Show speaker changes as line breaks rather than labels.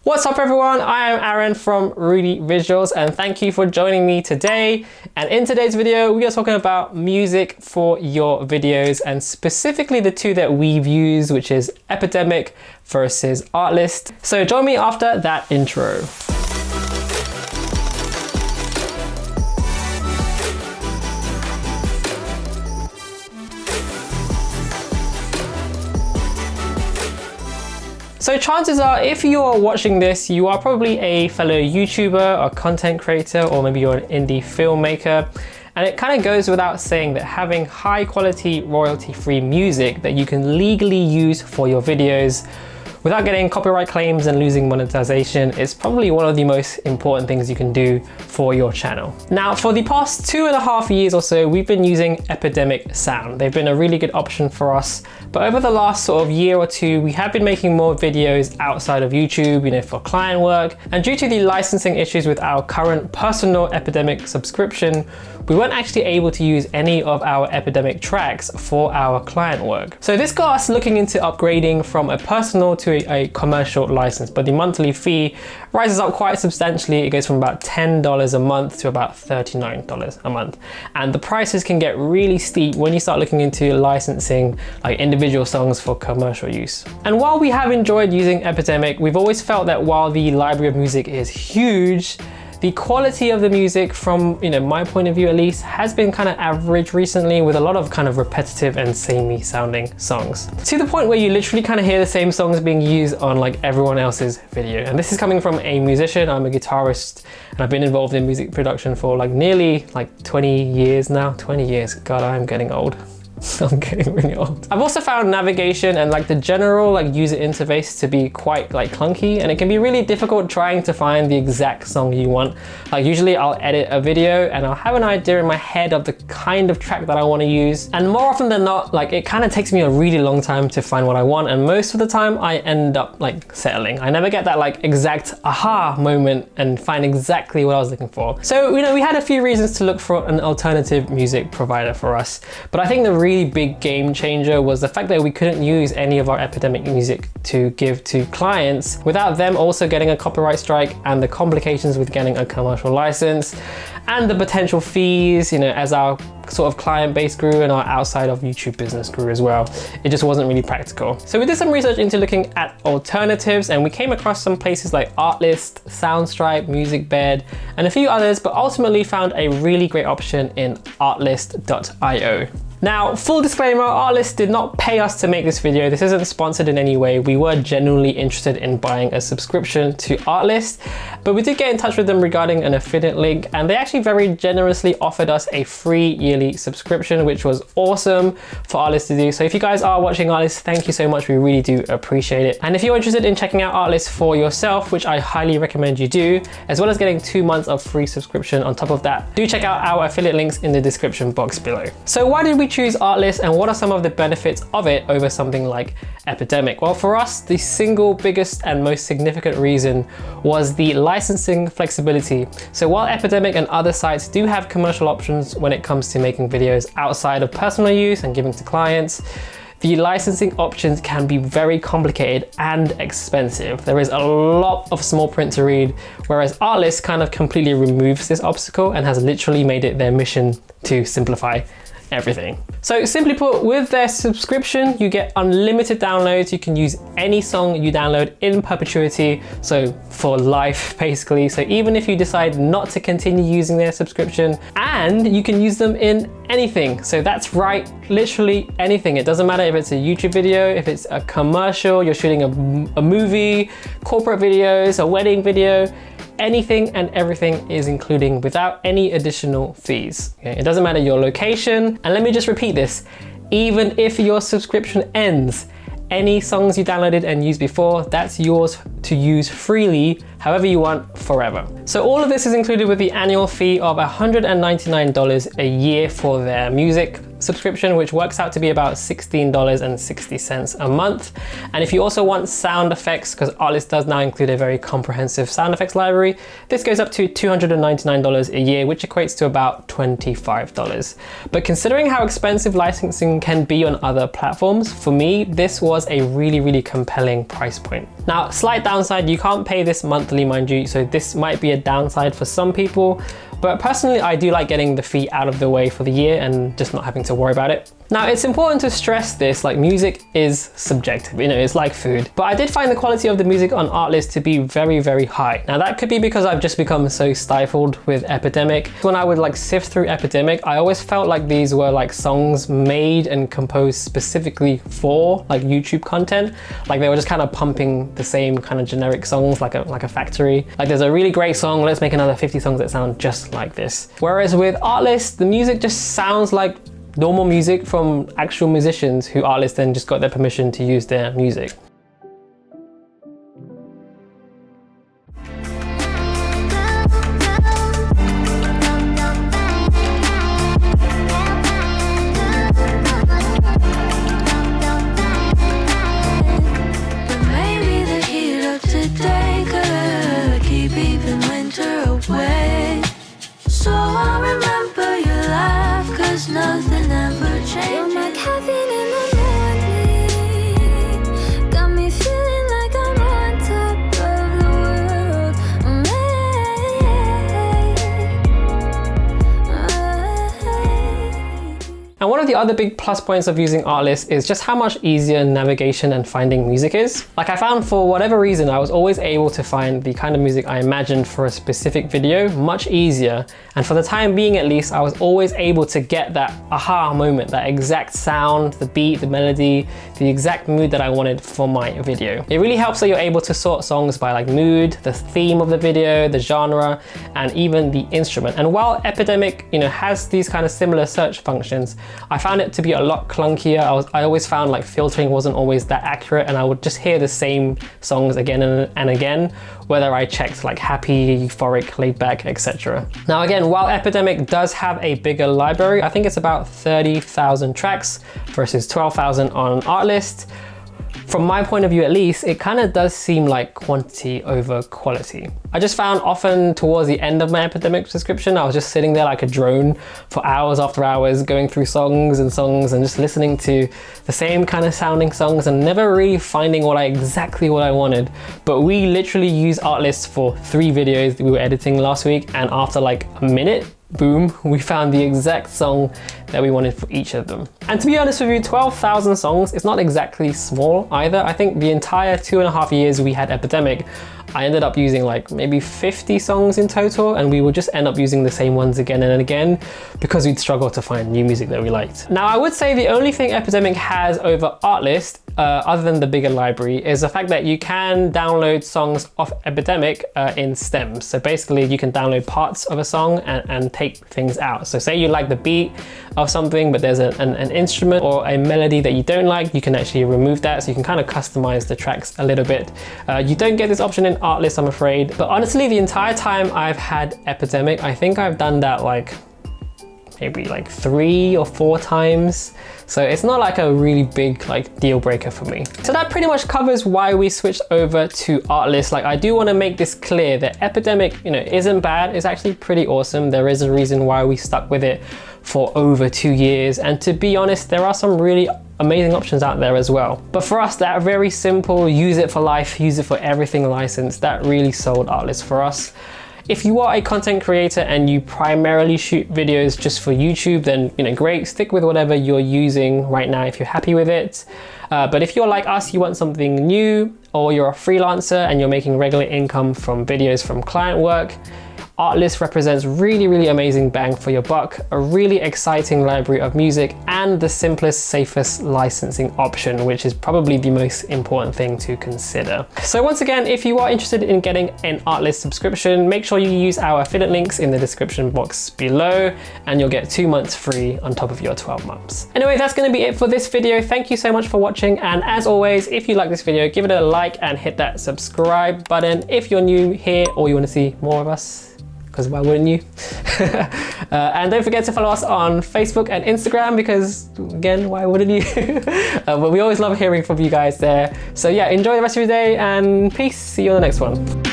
What's up everyone, I am Aaron from Rudy Visuals and thank you for joining me today. And in today's video, we are talking about music for your videos and specifically the two that we've used, which is Epidemic versus Artlist. So join me after that intro. So chances are, if you are watching this, you are probably a fellow YouTuber or content creator, or maybe you're an indie filmmaker. And it kind of goes without saying that having high quality royalty-free music that you can legally use for your videos without getting copyright claims and losing monetization is probably one of the most important things you can do for your channel. Now, for the past 2.5 years or so, we've been using Epidemic sound. They've been a really good option for us. But over the last sort of year or two, we have been making more videos outside of YouTube, for client work. And due to the licensing issues with our current personal Epidemic subscription, we weren't actually able to use any of our Epidemic tracks for our client work. So this got us looking into upgrading from a personal to a commercial license, but the monthly fee rises up quite substantially. It goes from about $10 a month to about $39 a month. And the prices can get really steep when you start looking into licensing like individual songs for commercial use. And while we have enjoyed using Epidemic, we've always felt that while the library of music is huge, the quality of the music from, my point of view at least, has been kind of average recently, with a lot of kind of repetitive and samey sounding songs. To the point where you literally kind of hear the same songs being used on like everyone else's video. And this is coming from a musician. I'm a guitarist and I've been involved in music production for nearly 20 years now. 20 years, God, I'm getting old. I'm getting really old. I've also found navigation and the general user interface to be quite clunky, and it can be really difficult trying to find the exact song you want. Usually I'll edit a video and I'll have an idea in my head of the kind of track that I want to use, and more often than not it kind of takes me a really long time to find what I want, and most of the time I end up settling. I never get that exact aha moment and find exactly what I was looking for. So we had a few reasons to look for an alternative music provider for us, but I think the really big game changer was the fact that we couldn't use any of our Epidemic music to give to clients without them also getting a copyright strike, and the complications with getting a commercial license and the potential fees, as our sort of client base grew and our outside of YouTube business grew as well. It just wasn't really practical. So we did some research into looking at alternatives, and we came across some places like Artlist, Soundstripe, MusicBed, and a few others, but ultimately found a really great option in Artlist.io. Now, full disclaimer, Artlist did not pay us to make this video. This isn't sponsored in any way. We were genuinely interested in buying a subscription to Artlist, but we did get in touch with them regarding an affiliate link, and they actually very generously offered us a free yearly subscription, which was awesome for Artlist to do. So if you guys are watching Artlist, thank you so much. We really do appreciate it. And if you're interested in checking out Artlist for yourself, which I highly recommend you do, as well as getting 2 months of free subscription on top of that, do check out our affiliate links in the description box below. So why did we choose Artlist, and what are some of the benefits of it over something like Epidemic? Well, for us, the single biggest and most significant reason was the licensing flexibility. So while Epidemic and other sites do have commercial options when it comes to making videos outside of personal use and giving to clients, the licensing options can be very complicated and expensive. There is a lot of small print to read, whereas Artlist kind of completely removes this obstacle and has literally made it their mission to simplify everything. So simply put, with their subscription, you get unlimited downloads. You can use any song you download in perpetuity, so for life basically. So even if you decide not to continue using their subscription, and you can use them in anything. So that's right, literally anything. It doesn't matter if it's a YouTube video, if it's a commercial, you're shooting a movie, corporate videos, a wedding video, anything and everything is including without any additional fees. Okay? It doesn't matter your location. And let me just repeat this, even if your subscription ends, any songs you downloaded and used before, that's yours to use freely, however you want, forever. So all of this is included with the annual fee of $199 a year for their music subscription, which works out to be about $16.60 a month. And if you also want sound effects, because Artlist does now include a very comprehensive sound effects library, this goes up to $299 a year, which equates to about $25. But considering how expensive licensing can be on other platforms, for me, this was a really compelling price point. Now, slight downside, you can't pay this monthly, mind you, so this might be a downside for some people. But personally, I do like getting the fee out of the way for the year and just not having to worry about it. Now, it's important to stress this, like music is subjective, you know, it's like food. But I did find the quality of the music on Artlist to be very high. Now that could be because I've just become so stifled with Epidemic. When I would like sift through Epidemic, I always felt like these were like songs made and composed specifically for like YouTube content. Like they were just kind of pumping the same kind of generic songs like a factory. Like there's a really great song, let's make another 50 songs that sound just like this. Whereas with Artlist, the music just sounds like normal music from actual musicians who Artlist then just got their permission to use their music.
Nothing ever changed. You're my caffeine in the morning. Got me feeling like I'm on top of the world.
And one of the other big plus points of using Artlist is just how much easier navigation and finding music is. Like I found for whatever reason, I was always able to find the kind of music I imagined for a specific video much easier. And for the time being at least, I was always able to get that aha moment, that exact sound, the beat, the melody, the exact mood that I wanted for my video. It really helps that you're able to sort songs by like mood, the theme of the video, the genre, and even the instrument. And while Epidemic, you know, has these kind of similar search functions, I found it to be a lot clunkier. I always found like filtering wasn't always that accurate, and I would just hear the same songs again and again, whether I checked like happy, euphoric, laid back, etc. Now again, while Epidemic does have a bigger library, I think it's about 30,000 tracks versus 12,000 on Artlist. From my point of view at least, it kind of does seem like quantity over quality. I just found often towards the end of my Epidemic subscription, I was just sitting there like a drone for hours after hours, going through songs and just listening to the same kind of sounding songs and never really finding exactly what I wanted. But we literally used Artlist for 3 videos that we were editing last week, and after like a minute, boom, we found the exact song that we wanted for each of them. And to be honest with you, 12,000 songs is not exactly small either. I think the entire 2.5 years we had Epidemic, I ended up using like maybe 50 songs in total, and we would just end up using the same ones again and again because we'd struggle to find new music that we liked. Now I would say the only thing Epidemic has over Artlist, other than the bigger library, is the fact that you can download songs off Epidemic in stems. So basically you can download parts of a song and take things out. So say you like the beat of something, but there's an instrument or a melody that you don't like, you can actually remove that. So you can kind of customize the tracks a little bit. You don't get this option in Artlist, I'm afraid. But honestly, the entire time I've had Epidemic, I think I've done that like maybe like 3 or 4 times. So it's not like a really big like deal breaker for me. So that pretty much covers why we switched over to Artlist. Like I do want to make this clear that Epidemic, you know, isn't bad. It's actually pretty awesome. There is a reason why we stuck with it for over 2 years. And to be honest, there are some really amazing options out there as well. But for us, that very simple, use it for life, use it for everything license, that really sold Artlist for us. If you are a content creator and you primarily shoot videos just for YouTube, then you know, great, stick with whatever you're using right now if you're happy with it. But if you're like us, you want something new, or you're a freelancer and you're making regular income from videos from client work, Artlist represents really amazing bang for your buck, a really exciting library of music, and the simplest, safest licensing option, which is probably the most important thing to consider. So once again, if you are interested in getting an Artlist subscription, make sure you use our affiliate links in the description box below, and you'll get 2 months free on top of your 12 months. Anyway, that's gonna be it for this video. Thank you so much for watching, and as always, if you like this video, give it a like and hit that subscribe button. If you're new here or you wanna see more of us, because why wouldn't you? And don't forget to follow us on Facebook and Instagram, because again, why wouldn't you? But we always love hearing from you guys there. So yeah, enjoy the rest of your day and peace. See you on the next one.